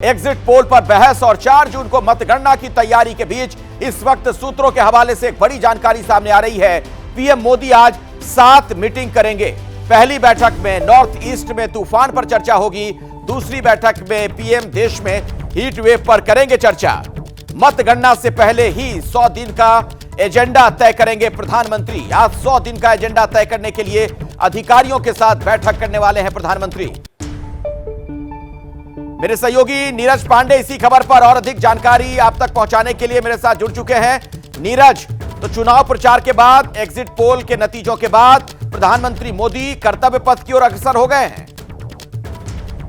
Exit poll पर बहस और 4 जून को मतगणना की तैयारी के बीच इस वक्त सूत्रों के हवाले से एक बड़ी जानकारी सामने आ रही है। पीएम मोदी आज 7 मीटिंग करेंगे। पहली बैठक में नॉर्थ ईस्ट में तूफान पर चर्चा होगी। दूसरी बैठक में पीएम देश में हीट वेव पर करेंगे चर्चा। मतगणना से पहले ही 100 दिन का एजेंडा तय करेंगे प्रधानमंत्री। आज 100 दिन का एजेंडा तय करने के लिए अधिकारियों के साथ बैठक करने वाले हैं प्रधानमंत्री। मेरे सहयोगी नीरज पांडे इसी खबर पर और अधिक जानकारी आप तक पहुंचाने के लिए मेरे साथ जुड़ चुके हैं। नीरज, तो चुनाव प्रचार के बाद, एग्जिट पोल के नतीजों के बाद प्रधानमंत्री मोदी कर्तव्य पथ की ओर अग्रसर हो गए हैं।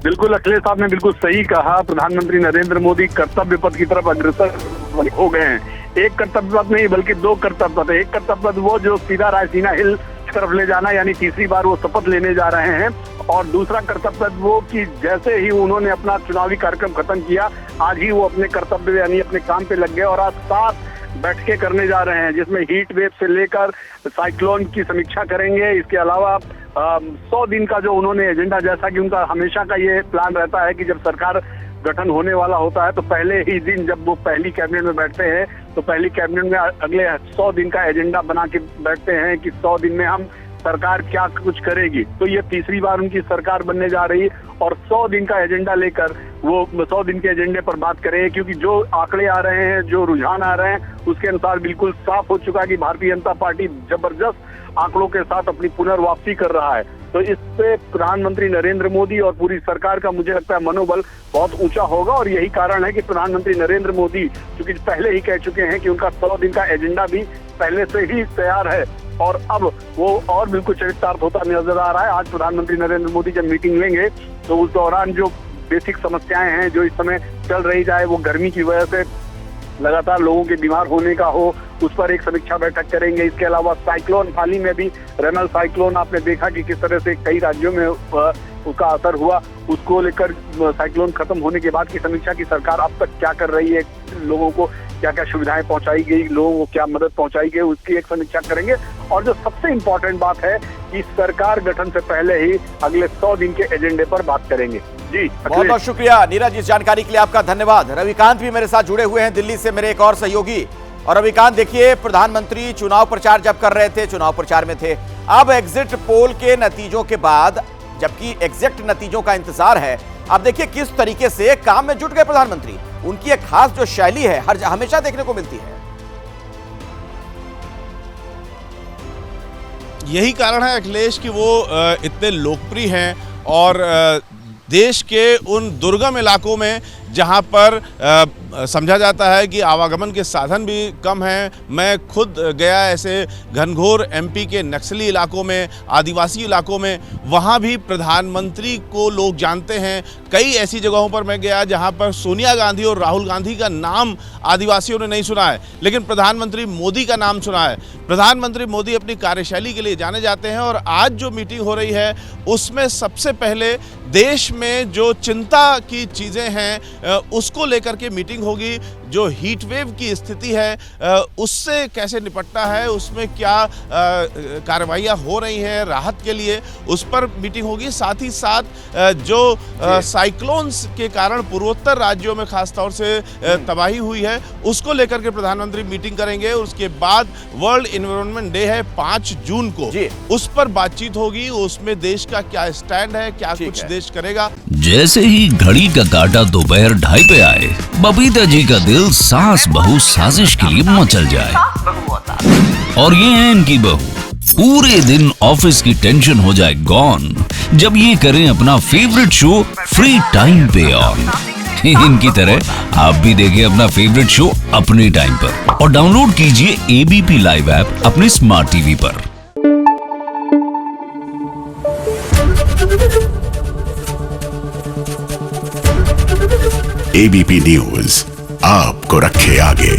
बिल्कुल अखिलेश साहब ने बिल्कुल सही कहा। प्रधानमंत्री नरेंद्र मोदी कर्तव्य पथ की तरफ अग्रसर हो गए हैं। एक कर्तव्य पथ नहीं बल्कि 2 कर्तव्य पथ। एक कर्तव्य पथ वो जो सीधा रायसीना हिल तरफ ले जाना, यानी तीसरी बार वो शपथ लेने जा रहे हैं। और दूसरा कर्तव्य वो कि जैसे ही उन्होंने अपना चुनावी कार्यक्रम खत्म किया, आज ही वो अपने कर्तव्य यानी अपने काम पे लग गए और आज 7 बैठकें करने जा रहे हैं, जिसमें हीट वेव से लेकर साइक्लोन की समीक्षा करेंगे। इसके अलावा 100 दिन का जो उन्होंने एजेंडा, जैसा कि उनका हमेशा का ये प्लान रहता है कि जब सरकार गठन होने वाला होता है तो पहले ही दिन जब वो पहली कैबिनेट में बैठते हैं तो पहली कैबिनेट में अगले 100 दिन का एजेंडा बना के बैठते हैं कि 100 दिन में हम सरकार क्या कुछ करेगी। तो ये तीसरी बार उनकी सरकार बनने जा रही है और 100 दिन का एजेंडा लेकर वो 100 दिन के एजेंडे पर बात करें, क्योंकि जो आंकड़े आ रहे हैं, जो रुझान आ रहे हैं, उसके अनुसार बिल्कुल साफ हो चुका है कि भारतीय जनता पार्टी जबरदस्त आंकड़ों के साथ अपनी पुनर्वापसी कर रहा है। तो इससे प्रधानमंत्री नरेंद्र मोदी और पूरी सरकार का मुझे लगता है मनोबल बहुत ऊंचा होगा। और यही कारण है कि प्रधानमंत्री नरेंद्र मोदी, क्योंकि पहले ही कह चुके हैं कि उनका 100 दिन का एजेंडा भी पहले से ही तैयार है और अब वो और बिल्कुल चरितार्थ होता नजर आ रहा है। आज प्रधानमंत्री नरेंद्र मोदी जब मीटिंग लेंगे तो उस दौरान जो बेसिक समस्याएं हैं जो इस समय चल रही, चाहे वो गर्मी की वजह से लगातार लोगों के बीमार होने का हो, उस पर एक समीक्षा बैठक करेंगे। इसके अलावा साइक्लोन, हाल ही में भी रेनल साइक्लोन आपने देखा कि किस तरह से कई राज्यों में उसका असर हुआ, उसको लेकर साइक्लोन खत्म होने के बाद की समीक्षा की सरकार अब तक क्या कर रही है, लोगों को क्या क्या सुविधाएं पहुंचाई गई, लोगों को क्या मदद पहुंचाई गई, उसकी एक समीक्षा करेंगे। और जो सबसे इम्पोर्टेंट बात है कि सरकार गठन से पहले ही अगले 100 दिन के एजेंडे पर बात करेंगे। जी बहुत बहुत शुक्रिया नीरज, इस जानकारी के लिए आपका धन्यवाद। रविकांत भी मेरे साथ जुड़े हुए हैं दिल्ली से, मेरे एक और सहयोगी। और रविकांत, देखिए, प्रधानमंत्री चुनाव प्रचार जब कर रहे थे, चुनाव प्रचार में थे, अब एग्जिट पोल के नतीजों के बाद जबकि एग्जैक्ट नतीजों का इंतजार है, अब देखिए किस तरीके से काम में जुट गए प्रधानमंत्री। उनकी एक खास जो शैली है हमेशा देखने को मिलती है। यही कारण है अखिलेश कि वो इतने लोकप्रिय हैं और देश के उन दुर्गम इलाकों में जहां पर समझा जाता है कि आवागमन के साधन भी कम हैं। मैं खुद गया ऐसे घनघोर एमपी के नक्सली इलाकों में, आदिवासी इलाकों में, वहां भी प्रधानमंत्री को लोग जानते हैं। कई ऐसी जगहों पर मैं गया जहां पर सोनिया गांधी और राहुल गांधी का नाम आदिवासियों ने नहीं सुना है, लेकिन प्रधानमंत्री मोदी का नाम सुना है। प्रधानमंत्री मोदी अपनी कार्यशैली के लिए जाने जाते हैं और आज जो मीटिंग हो रही है उसमें सबसे पहले देश में जो चिंता की चीज़ें हैं उसको लेकर के मीटिंग होगी। जो हीट वेव की स्थिति है उससे कैसे निपटना है, उसमें क्या कार्रवाइयाँ हो रही हैं राहत के लिए, उस पर मीटिंग होगी। साथ ही साथ जो साइक्लोन्स के कारण पूर्वोत्तर राज्यों में खासतौर से तबाही हुई है उसको लेकर के प्रधानमंत्री मीटिंग करेंगे। उसके बाद वर्ल्ड एनवायरनमेंट डे है 5 जून को, उस पर बातचीत होगी। उसमें देश का क्या स्टैंड है, क्या कुछ देश करेगा। जैसे ही घड़ी का काटा दोपहर 2:30 पे आए, बबीता जी का दिल सास बहू साजिश के लिए मचल जाए। और ये है इनकी बहू, पूरे दिन ऑफिस की टेंशन हो जाए गॉन जब ये करें अपना फेवरेट शो फ्री टाइम पे ऑन। इनकी तरह आप भी देखें अपना फेवरेट शो अपने टाइम पर और डाउनलोड कीजिए एबीपी लाइव ऐप अपने स्मार्ट टीवी पर। एबीपी न्यूज आपको रखे आगे।